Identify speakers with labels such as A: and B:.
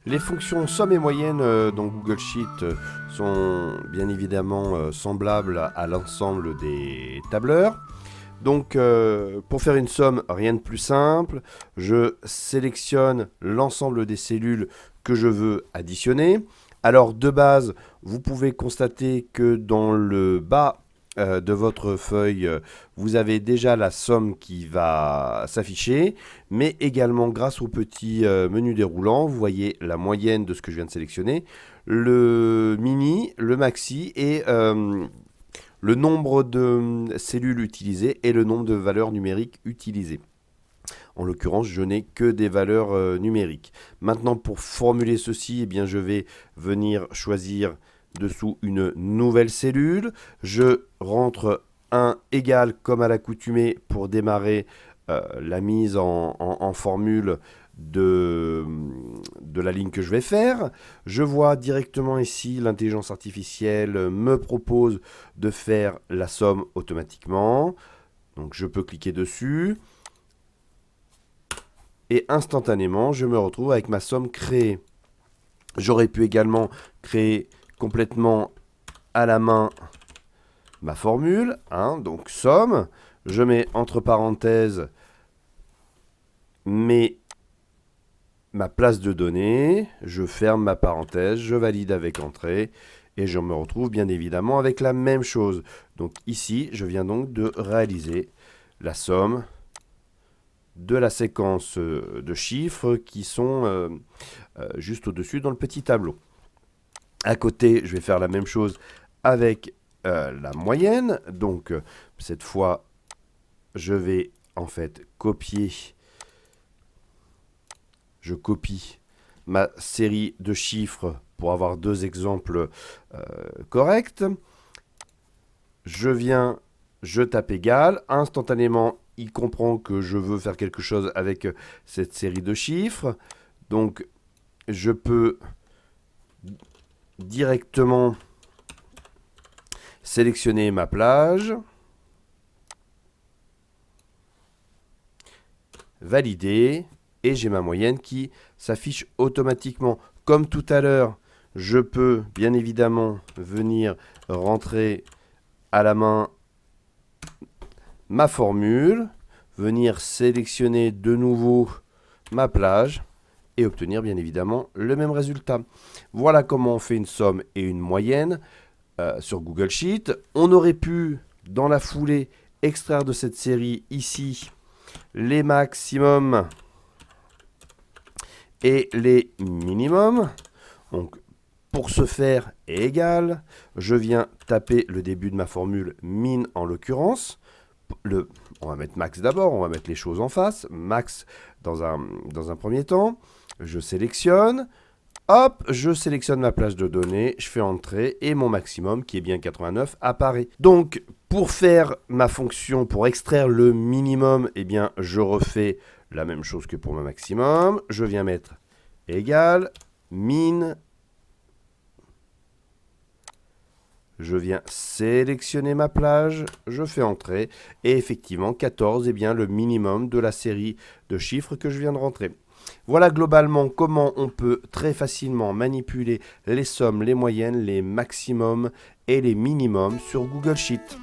A: Les fonctions somme et moyenne dans Google Sheet sont bien évidemment semblables à l'ensemble des tableurs. Donc pour faire une somme, rien de plus simple. Je sélectionne l'ensemble des cellules que je veux additionner. Alors de base, vous pouvez constater que dans le bas de votre feuille, vous avez déjà la somme qui va s'afficher, mais également grâce au petit menu déroulant, vous voyez la moyenne de ce que je viens de sélectionner, le mini, le maxi et le nombre de cellules utilisées et le nombre de valeurs numériques utilisées. En l'occurrence, je n'ai que des valeurs numériques. Maintenant, pour formuler ceci, eh bien, je vais venir choisir dessous une nouvelle cellule. Je rentre un égal comme à l'accoutumée pour démarrer la mise en formule de la ligne que je vais faire. Je vois directement ici l'intelligence artificielle me propose de faire la somme automatiquement. Donc je peux cliquer dessus et instantanément je me retrouve avec ma somme créée. J'aurais pu également créer complètement à la main ma formule, donc somme, je mets entre parenthèses ma place de données, je ferme ma parenthèse, je valide avec entrée et je me retrouve bien évidemment avec la même chose. Donc ici, je viens donc de réaliser la somme de la séquence de chiffres qui sont juste au-dessus dans le petit tableau. À côté, je vais faire la même chose avec la moyenne. Donc cette fois, je vais en fait je copie ma série de chiffres pour avoir deux exemples corrects. Je tape égal. Instantanément, il comprend que je veux faire quelque chose avec cette série de chiffres. Donc, je peux directement sélectionner ma plage, valider, et j'ai ma moyenne qui s'affiche automatiquement. Comme tout à l'heure, je peux bien évidemment venir rentrer à la main ma formule, venir sélectionner de nouveau ma plage et obtenir bien évidemment le même résultat. Voilà comment on fait une somme et une moyenne sur Google Sheet. On aurait pu, dans la foulée, extraire de cette série ici les maximums et les minimums. Donc, pour ce faire égal, je viens taper le début de ma formule min en l'occurrence. On va mettre max d'abord, on va mettre les choses en face. Max dans un premier temps. Je sélectionne. Hop, je sélectionne ma plage de données, je fais entrer et mon maximum, qui est bien 89, apparaît. Donc, pour faire ma fonction, pour extraire le minimum, eh bien, je refais la même chose que pour mon maximum. Je viens mettre égal, min. Je viens sélectionner ma plage, je fais entrer, et effectivement, 14 est bien le minimum de la série de chiffres que je viens de rentrer. Voilà globalement comment on peut très facilement manipuler les sommes, les moyennes, les maximums et les minimums sur Google Sheet.